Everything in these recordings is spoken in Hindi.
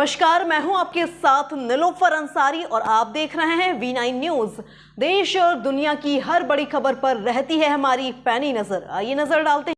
नमस्कार, मैं हूं आपके साथ नीलोफर अंसारी और आप देख रहे हैं V9 न्यूज। देश और दुनिया की हर बड़ी खबर पर रहती है हमारी पैनी नजर। आइए नजर डालते हैं।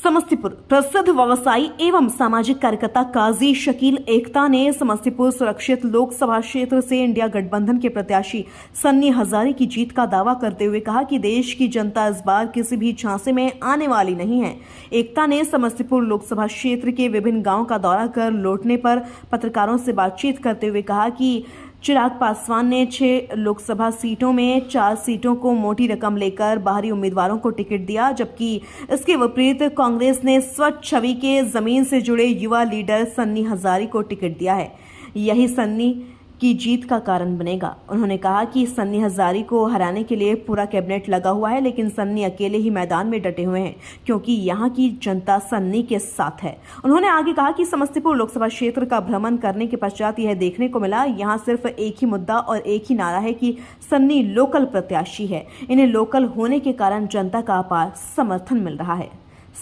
समस्तीपुर प्रसिद्ध व्यवसायी एवं सामाजिक कार्यकर्ता काजी शकील एकता ने समस्तीपुर सुरक्षित लोकसभा क्षेत्र से इंडिया गठबंधन के प्रत्याशी सन्नी हजारी की जीत का दावा करते हुए कहा कि देश की जनता इस बार किसी भी झांसे में आने वाली नहीं है। एकता ने समस्तीपुर लोकसभा क्षेत्र के विभिन्न गांवों का दौरा कर लौटने पर पत्रकारों से बातचीत करते हुए कहा कि चिराग पासवान ने 6 लोकसभा सीटों में 4 सीटों को मोटी रकम लेकर बाहरी उम्मीदवारों को टिकट दिया, जबकि इसके विपरीत कांग्रेस ने स्वच्छ छवि के जमीन से जुड़े युवा लीडर सन्नी हजारी को टिकट दिया है। यही सन्नी की जीत का कारण बनेगा। उन्होंने कहा कि सन्नी हजारी को हराने के लिए पूरा कैबिनेट लगा हुआ है, लेकिन सन्नी अकेले ही मैदान में डटे हुए हैं क्योंकि यहां की जनता सन्नी के साथ है। उन्होंने आगे कहा कि समस्तीपुर लोकसभा क्षेत्र का भ्रमण करने के पश्चात यह देखने को मिला, यहां सिर्फ एक ही मुद्दा और एक ही नारा है कि सन्नी लोकल प्रत्याशी है। इन्हें लोकल होने के कारण जनता का अपार समर्थन मिल रहा है।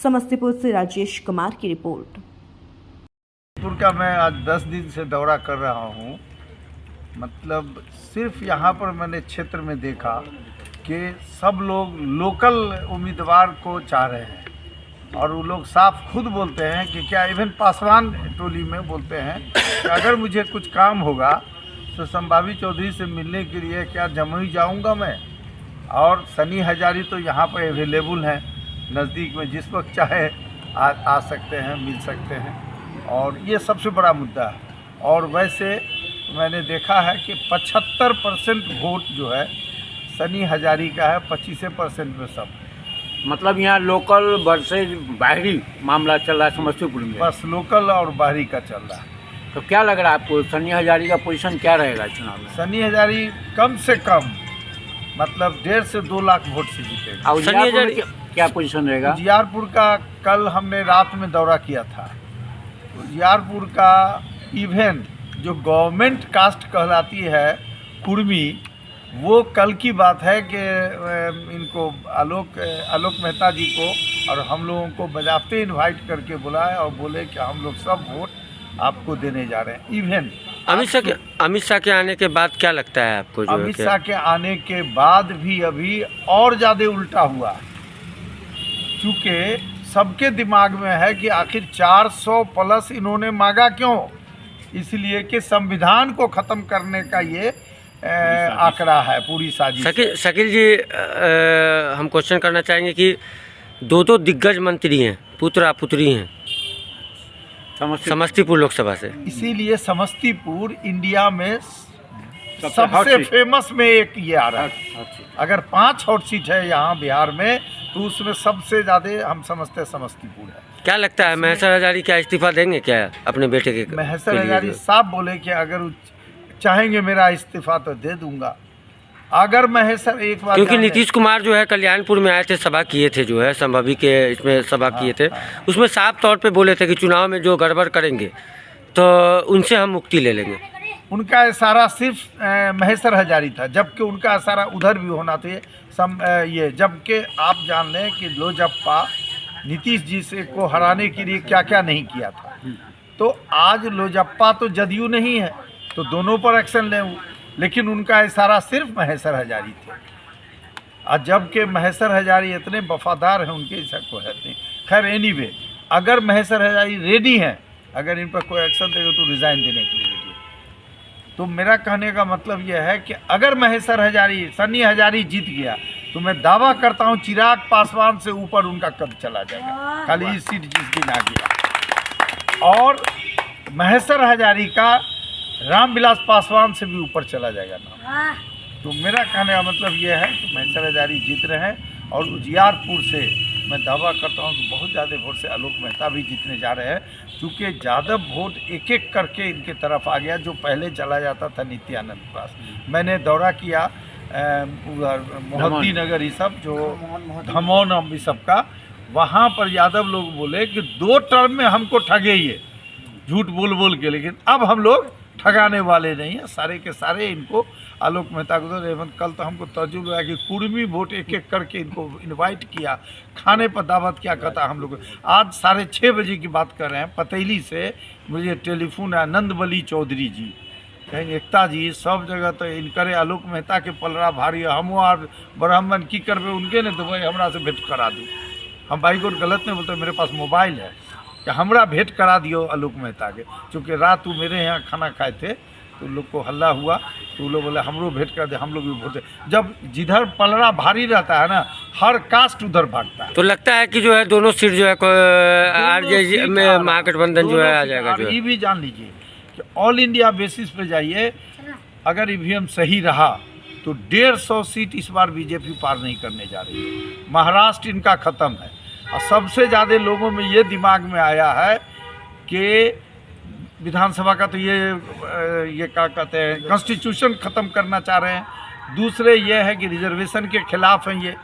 समस्तीपुर से राजेश कुमार की रिपोर्ट। का मैं आज 10 दिन से दौरा कर रहा हूँ। मतलब सिर्फ यहाँ पर मैंने क्षेत्र में देखा कि सब लोग लोकल उम्मीदवार को चाह रहे हैं और वो लोग साफ खुद बोलते हैं कि क्या, इवन पासवान टोली में बोलते हैं कि अगर मुझे कुछ काम होगा तो संभावी चौधरी से मिलने के लिए क्या जमुई जाऊंगा मैं। और सन्नी हजारी तो यहाँ पर अवेलेबल हैं, नज़दीक में जिस वक्त चाहे आ सकते हैं, मिल सकते हैं, और ये सबसे बड़ा मुद्दा है। और वैसे मैंने देखा है कि 75% वोट जो है सन्नी हजारी का है, 25% में सब। मतलब यहाँ लोकल वर्सेज बाहरी मामला चल रहा है समस्तीपुर में, बस लोकल और बाहरी का चल रहा है। तो क्या लग रहा है आपको, सन्नी हजारी का पोजीशन क्या रहेगा चुनाव में? सन्नी हजारी कम से कम मतलब 1.5 से 2 लाख वोट से जीतेगा। और सन्नी हजारी क्या पोजीशन रहेगा? उजियारपुर का कल हमने रात में दौरा किया था। उजियारपुर का इवन जो गवर्नमेंट कास्ट कहलाती है कुर्मी, वो कल की बात है कि इनको आलोक मेहता जी को और हम लोगों को बजाते इनवाइट करके बुलाए और बोले कि हम लोग सब वोट आपको देने जा रहे हैं। इवन अमित शाह के आने के बाद क्या लगता है आपको? अमित शाह के आने के बाद भी अभी और ज़्यादा उल्टा हुआ है, क्योंकि सबके दिमाग में है कि आखिर 400 प्लस इन्होंने मांगा क्यों? इसलिए कि संविधान को ख़त्म करने का ये आंकड़ा है, पूरी साजिश। शकील जी, हम क्वेश्चन करना चाहेंगे कि 2 दिग्गज मंत्री हैं, पुत्र पुत्री हैं समस्तीपुर लोकसभा से, इसीलिए समस्तीपुर इंडिया में सबसे फेमस में एक ये आ रहा है। अगर 5 हॉट सीट है यहाँ बिहार में तो उसमें सबसे ज़्यादा हम समझते हैं समस्तीपुर है। क्या लगता है महेश्वर हजारी क्या इस्तीफा देंगे क्या अपने बेटे के? महेश्वर हजारी साहब बोले कि अगर चाहेंगे मेरा इस्तीफा तो दे दूंगा। अगर महेश्वर एक बार, क्योंकि नीतीश कुमार जो है कल्याणपुर में आए थे, सभा किए थे, जो है संभावी के इसमें सभा किए थे, उसमें साफ तौर पे बोले थे कि चुनाव में जो गड़बड़ करेंगे तो उनसे हम मुक्ति ले लेंगे। उनका इशारा सिर्फ महेश्वर हजारी था, जबकि उनका इशारा उधर भी होना था ये। जबकि आप जान लें कि लोजप्पा नीतीश जी से को हराने के लिए क्या क्या नहीं किया था। तो आज लोजप्पा तो जदयू नहीं है तो दोनों पर एक्शन लें, लेकिन उनका इशारा सिर्फ महेश्वर हजारी थे। और जबकि महेश्वर हजारी इतने वफादार हैं उनके इशारे को रहते हैं। खैर एनीवे, अगर महेश्वर हजारी रेडी हैं, अगर इन पर कोई एक्शन देगा तो रिज़ाइन देने के लिए रेडी है। तो मेरा कहने का मतलब यह है कि अगर महेश्वर हजारी, सन्नी हजारी जीत गया तो मैं दावा करता हूं चिराग पासवान से ऊपर उनका कद चला जाएगा, खाली इस सीट जिस दिन आ गया। और महेश्वर हजारी का रामविलास पासवान से भी ऊपर चला जाएगा नाम। तो मेरा कहने का मतलब यह है कि महेश्वर हजारी जीत रहे हैं और उजियारपुर से मैं दावा करता हूं कि बहुत ज़्यादा वोट से आलोक मेहता भी जीतने जा रहे हैं, क्योंकि ज़्यादा वोट एक एक करके इनके तरफ आ गया, जो पहले चला जाता था नित्यानंद के पास। मैंने दौरा किया मोहद्दी नगर, ये सब जो धमौन ये सब का, वहाँ पर यादव लोग बोले कि 2 टर्म में हमको ठगे ये, झूठ बोल बोल के, लेकिन अब हम लोग ठगाने वाले नहीं है, सारे के सारे इनको आलोक मेहता को एवं कल तो हमको तजुर्बा है कि कुर्मी वोट एक एक करके इनको इनवाइट किया, खाने पर दावत क्या कहता हम लोग। आज 6:30 बजे की बात कर रहे हैं, पतेली से मुझे टेलीफोन आया, नंदबली चौधरी जी कहीं एकता जी सब जगह तो इनकरे आलोक मेहता के पलरा भारी, हम और ब्राह्मण की करबे उनके ने तो भाई हमरा से भेंट करा दूँ। हम भाई को गलत नहीं बोलते, मेरे पास मोबाइल है कि हमरा भेंट करा दियो आलोक मेहता के, चूँकि रात वो मेरे यहाँ खाना खाए थे तो लोग को हल्ला हुआ तो लोग बोले हमरो भेंट कर दे, हम लोग भी बोलते। जब जिधर पलड़ा भारी रहता है ना, हर कास्ट उधर भागता है। तो लगता है कि जो है दोनों सीट जो है आरजेडी में महागठबंधन जो है आ जाएगा। और ये भी जान लीजिए कि ऑल इंडिया बेसिस पे जाइए, अगर ईवीएम सही रहा तो 150 सीट इस बार बीजेपी पार नहीं करने जा रही है। महाराष्ट्र इनका ख़त्म है और सबसे ज़्यादा लोगों में ये दिमाग में आया है कि विधानसभा का तो ये क्या कहते हैं कॉन्स्टिट्यूशन ख़त्म करना चाह रहे हैं। दूसरे ये है कि रिजर्वेशन के खिलाफ हैं ये,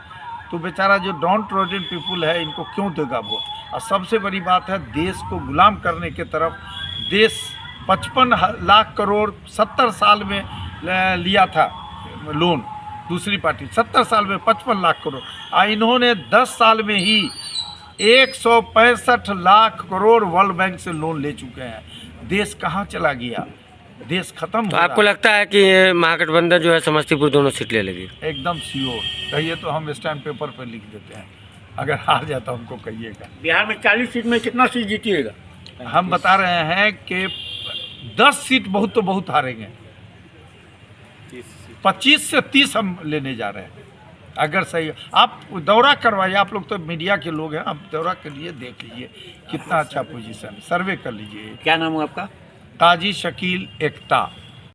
तो बेचारा जो डाउन ट्रोडन पीपुल है इनको क्यों देगा वोट। और सबसे बड़ी बात है देश को गुलाम करने के तरफ, देश 55 लाख करोड़ 70 साल में लिया था लोन, दूसरी पार्टी 70 साल में 55 लाख करोड़, और इन्होंने 10 साल में ही 165 लाख करोड़ वर्ल्ड बैंक से लोन ले चुके हैं। देश कहाँ चला गया, देश खत्म तो हो आपको रहा लगता है कि महागठबंधन जो है समस्तीपुर दोनों सीट ले लेगी? है। एकदम श्योर कहिए तो हम स्टैम्प पेपर पर लिख देते हैं, अगर हार जाता हमको कहिएगा। बिहार में 40 सीट में कितना सीट जीतिएगा? हम बता रहे हैं कि 10 सीट बहुत तो बहुत हारेंगे, 25 से 30 हम लेने जा रहे हैं। अगर सही आप दौरा करवाइए, आप लोग तो मीडिया के लोग हैं, आप दौरा करिए, देख लीजिए कितना अच्छा पोजीशन, सर्वे कर लीजिए। क्या नाम है आपका? काजी शकील एकता।